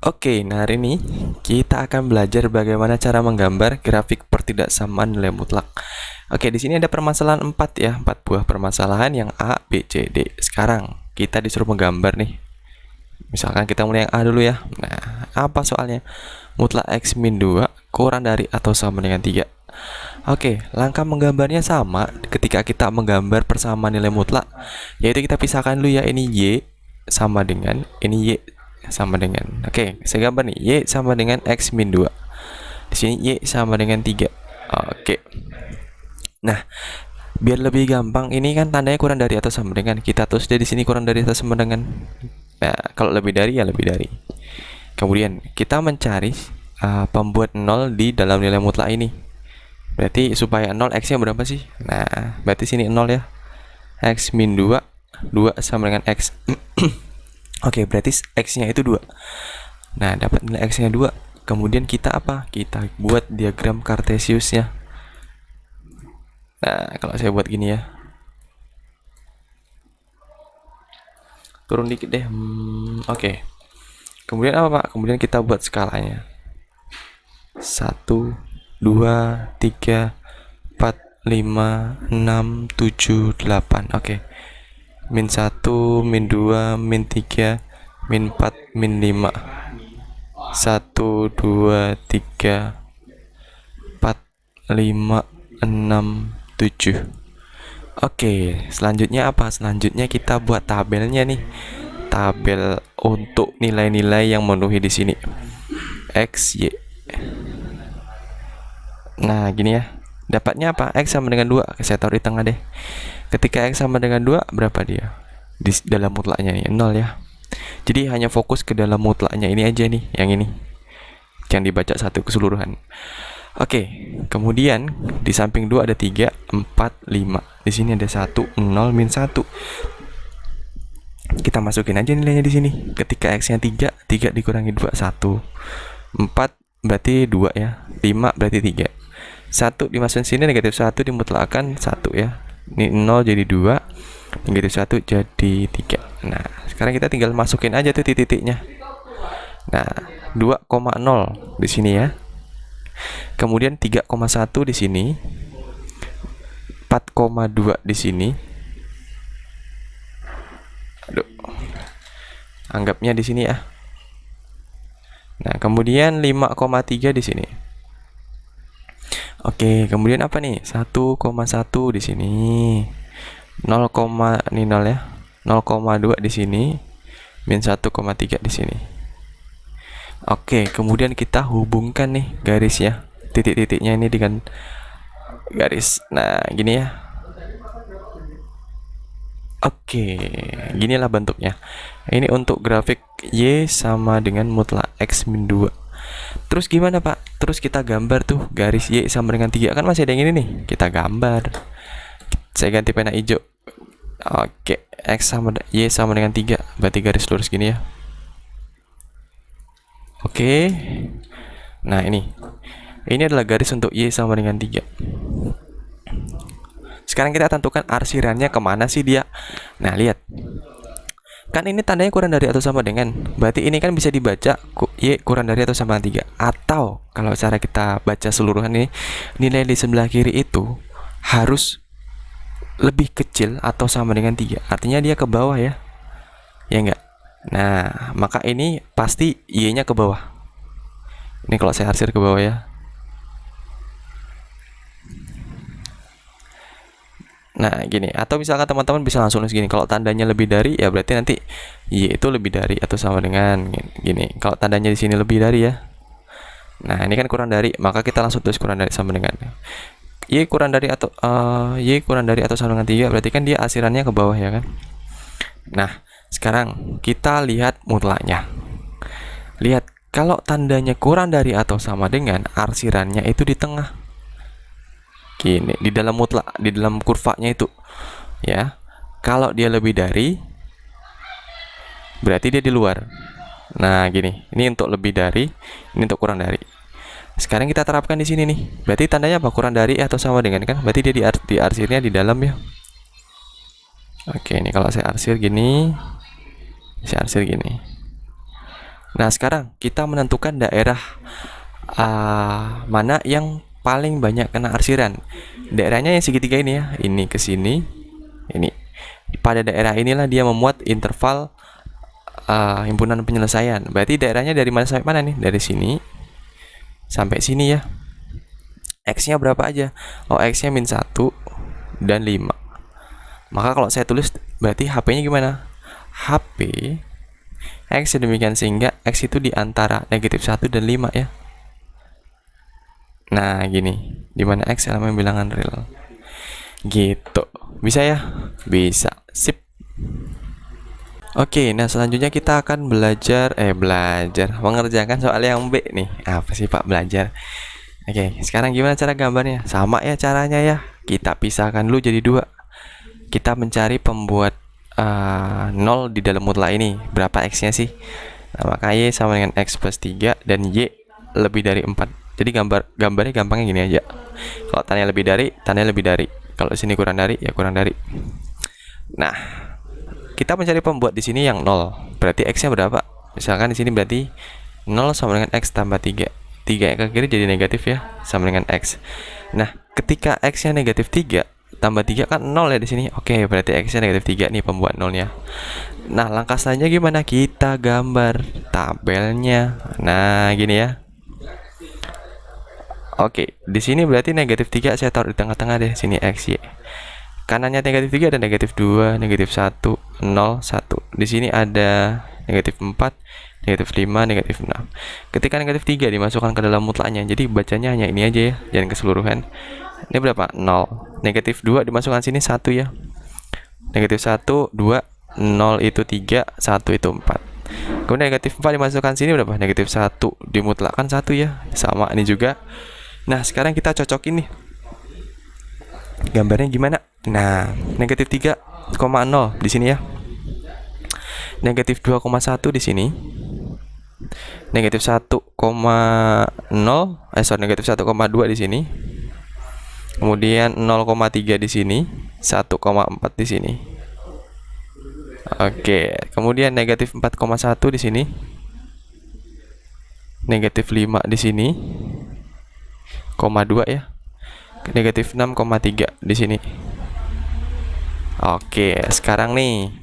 Oke, nah hari ini kita akan belajar bagaimana cara menggambar grafik pertidaksamaan nilai mutlak. Oke, di sini ada permasalahan 4 ya, 4 buah permasalahan yang A, B, C, D. Sekarang kita disuruh menggambar nih. Misalkan kita mulai yang A dulu ya. Nah, apa soalnya? Mutlak X min 2 kurang dari atau sama dengan 3. Oke, langkah menggambarnya sama ketika kita menggambar persamaan nilai mutlak, yaitu kita pisahkan dulu ya, ini Y sama dengan ini Y sama dengan. Oke, saya gambar nih, Y sama dengan X min 2. Di sini Y sama dengan 3. Oke. Nah, biar lebih gampang, ini kan tandanya kurang dari atau sama dengan. Kita tulis di sini kurang dari atau sama dengan. Nah, kalau lebih dari ya lebih dari. Kemudian kita mencari pembuat 0 di dalam nilai mutlak ini. Berarti supaya 0 X-nya berapa sih? Nah, berarti sini 0 ya. X min 2, 2 sama dengan X. Oke, berarti X-nya itu 2. Nah, dapat nilai X-nya 2. Kemudian kita apa? Kita buat diagram Cartesiusnya. Nah, kalau saya buat gini ya. Turun dikit deh. Oke. Kemudian apa, Pak? Kemudian kita buat skalanya. 1, 2, 3, 4, 5, 6, 7, 8. Oke. Min 1, min 2, min 3, min 4, min 5. 1, 2, 3, 4, 5, 6, 7. Oke, selanjutnya apa? Selanjutnya kita buat tabelnya nih. Tabel untuk nilai-nilai yang memenuhi di sini. X, Y. Nah, gini ya. Dapatnya apa? X sama dengan 2. Saya taruh di tengah deh. Ketika X sama dengan 2, berapa dia? Di dalam mutlaknya nih, 0 ya. Jadi hanya fokus ke dalam mutlaknya ini aja nih, yang ini. Jangan dibaca satu keseluruhan. Oke, kemudian di samping 2 ada 3, 4, 5. Di sini ada 1, 0, min 1. Kita masukin aja nilainya di sini. Ketika X-nya 3, 3 dikurangi 2, 1. 4 berarti 2 ya. 5 berarti 3. 1 dimasukin sini, negatif 1 dimutlakkan 1 ya. Ini 0 jadi 2, negatif 1 jadi 3. Nah, sekarang kita tinggal masukin aja tuh titik-titiknya. Nah, 2,0 di sini ya. Kemudian 3,1 di sini. 4,2 di sini. Aduh. Anggapnya di sini ya. Nah, kemudian 5,3 di sini. Oke, kemudian apa nih? 1,1 di sini. 0, ini 0 ya. 0,2 di sini. Min 1,3 di sini. Oke, kemudian kita hubungkan nih garisnya. Titik-titiknya ini dengan garis. Nah, gini ya. Oke, ginilah bentuknya. Ini untuk grafik Y sama dengan mutlak X min 2. Terus gimana, Pak? Terus kita gambar tuh garis Y sama dengan 3. Kan masih ada yang ini nih. Kita gambar. Saya ganti pena hijau. Oke, X sama Y sama dengan 3. Berarti garis lurus gini ya. Oke. Nah, ini adalah garis untuk Y sama dengan 3. Sekarang kita tentukan arsirannya kemana sih dia. Nah, lihat. Kan ini tandanya kurang dari atau sama dengan. Berarti ini kan bisa dibaca Y kurang dari atau sama dengan 3. Atau kalau cara kita baca seluruhan ini, nilai di sebelah kiri itu harus lebih kecil atau sama dengan 3. Artinya dia ke bawah ya. Ya enggak? Nah, maka ini pasti Y-nya ke bawah. Ini kalau saya arsir ke bawah ya. Nah, gini. Atau misalkan teman-teman bisa langsung nulis gini. Kalau tandanya lebih dari, ya berarti nanti Y itu lebih dari atau sama dengan gini. Kalau tandanya di sini lebih dari ya. Nah, ini kan kurang dari, maka kita langsung tulis kurang dari sama dengan. Y kurang dari atau sama dengan 3, berarti kan dia arsirannya ke bawah ya kan. Nah, sekarang kita lihat mutlaknya. Lihat, kalau tandanya kurang dari atau sama dengan, arsirannya itu di tengah. Gini, di dalam mutlak, di dalam kurvanya itu ya. Kalau dia lebih dari, berarti dia di luar. Nah, gini, ini untuk lebih dari, ini untuk kurang dari. Sekarang kita terapkan di sini nih. Berarti tandanya apa? Kurang dari atau sama dengan kan? Berarti dia di arsirnya di dalam ya. Oke, ini kalau saya arsir gini, saya arsir gini. Nah, sekarang kita menentukan daerah mana yang paling banyak kena arsiran. Daerahnya yang segitiga ini ya, ini ke sini, ini. Pada daerah inilah dia memuat interval himpunan penyelesaian. Berarti daerahnya dari mana sampai mana nih? Dari sini sampai sini ya. X-nya berapa aja? Oh, X-nya min 1 dan 5. Maka kalau saya tulis berarti HP-nya gimana? HP X sedemikian sehingga X itu di antara negatif 1 dan 5 ya. Nah, gini. Dimana X elemen bilangan real. Gitu. Bisa ya? Bisa. Sip. Oke, nah selanjutnya kita akan belajar mengerjakan soal yang B nih. Apa sih Pak belajar? Oke, sekarang gimana cara gambarnya? Sama ya caranya ya. Kita pisahkan dulu jadi 2. Kita mencari pembuat 0 di dalam mutlak ini. Berapa X-nya sih? Nah, maka Y sama dengan X plus 3 dan Y lebih dari 4. Jadi gambarnya gampangnya gini aja. Kalau tanya lebih dari, tanya lebih dari. Kalau sini kurang dari, ya kurang dari. Nah, kita mencari pembuat di sini yang 0. Berarti X-nya berapa? Misalkan di sini berarti 0 sama dengan X tambah 3. 3 ke kiri jadi negatif ya, sama dengan X. Nah, ketika X-nya negatif 3 tambah 3 kan 0 ya di sini. Oke, berarti X-nya negatif 3 nih pembuat 0-nya. Nah, langkah selanjutnya gimana? Kita gambar tabelnya. Nah, gini ya. Oke, di sini berarti negatif 3 saya taruh di tengah-tengah deh. Sini X, Y. Kanannya negatif 3 ada negatif 2, negatif 1, 0, 1. Di sini ada negatif 4, negatif 5, negatif 6. Ketika negatif 3 dimasukkan ke dalam mutlaknya, jadi bacanya hanya ini aja ya, jangan keseluruhan. Ini berapa? 0. Negatif 2 dimasukkan sini 1 ya. Negatif 1, 2, 0 itu 3, 1 itu 4. Kemudian negatif 4 dimasukkan sini berapa? Negatif 1 dimutlakkan 1 ya. Sama ini juga. Nah, sekarang kita cocokin nih. Gambarnya gimana? Nah, negatif 3,0 di sini ya. Negatif 2,1 di sini. Negatif 1,0 negatif 1,2 di sini. Kemudian 0,3 di sini, 1,4 di sini. Oke, kemudian negatif 4,1 di sini. Negatif 5 di sini. 0,2 ya. Negatif 6,3 di sini. Oke, sekarang nih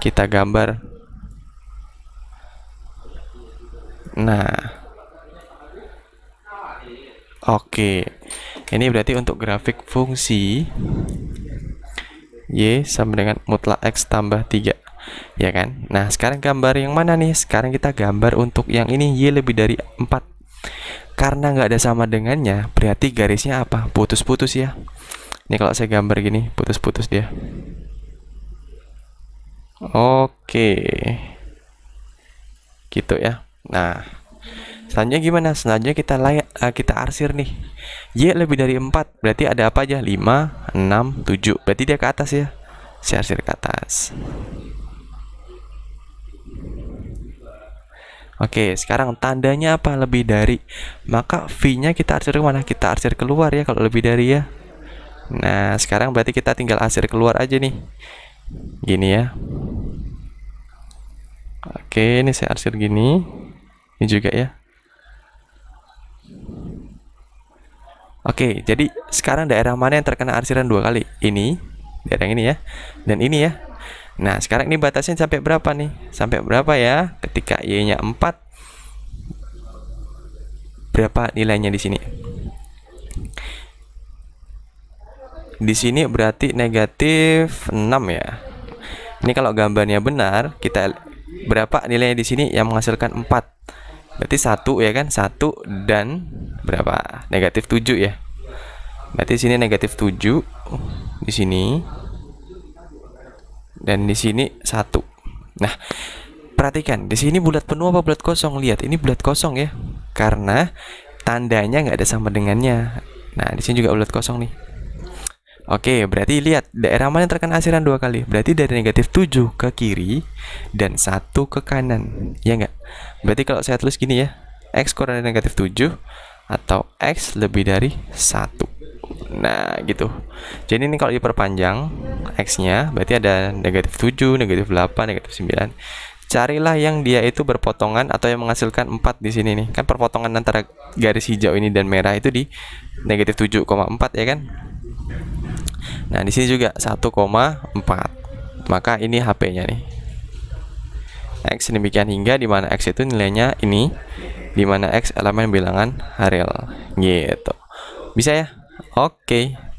kita gambar. Nah, oke. Ini berarti untuk grafik fungsi Y sama dengan mutlak X tambah 3. Ya kan? Nah, sekarang gambar yang mana nih? Sekarang kita gambar untuk yang ini Y lebih dari 4. Karena nggak ada sama dengannya, berarti garisnya apa? Putus-putus ya. Ini kalau saya gambar gini, putus-putus dia. Oke. Gitu ya. Nah, selanjutnya gimana? Selanjutnya kita arsir nih. Y lebih dari 4, berarti ada apa aja? 5, 6, 7. Berarti dia ke atas ya. Saya arsir ke atas. Oke, sekarang tandanya apa? Lebih dari. Maka V-nya kita arsir ke mana? Kita arsir keluar ya kalau lebih dari ya. Nah, sekarang berarti kita tinggal arsir keluar aja nih. Gini ya. Oke, ini saya arsir gini. Ini juga ya. Oke, jadi sekarang daerah mana yang terkena arsiran 2 kali? Ini, daerah yang ini ya. Dan ini ya. Nah, sekarang ini batasnya sampai berapa nih? Sampai berapa ya? Ketika Y-nya 4, berapa nilainya di sini? Di sini berarti negatif 6 ya. Ini kalau gambarnya benar, kita berapa nilainya di sini yang menghasilkan 4? Berarti 1 ya kan? 1 dan berapa? Negatif 7 ya. Berarti sini negatif 7 di sini. Dan di sini 1. Nah, perhatikan, di sini bulat penuh apa bulat kosong? Lihat, ini bulat kosong ya. Karena tandanya nggak ada sama dengannya. Nah, di sini juga bulat kosong nih. Oke, berarti lihat daerah mana yang terkena arsiran 2 kali? Berarti dari negatif 7 ke kiri dan 1 ke kanan. Ya nggak? Berarti kalau saya tulis gini ya, X kurang dari negatif 7 atau X lebih dari 1. Nah, gitu. Jadi ini kalau diperpanjang X-nya berarti ada negatif 7, negatif 8, negatif 9. carilah yang dia itu berpotongan atau yang menghasilkan 4 di sini nih. Kan perpotongan antara garis hijau ini dan merah itu di negatif 7,4 ya kan. Nah, di sini juga 1,4. Maka ini HP-nya nih. X demikian hingga di mana X itu nilainya ini, di mana X elemen bilangan real gitu. Bisa ya? Oke.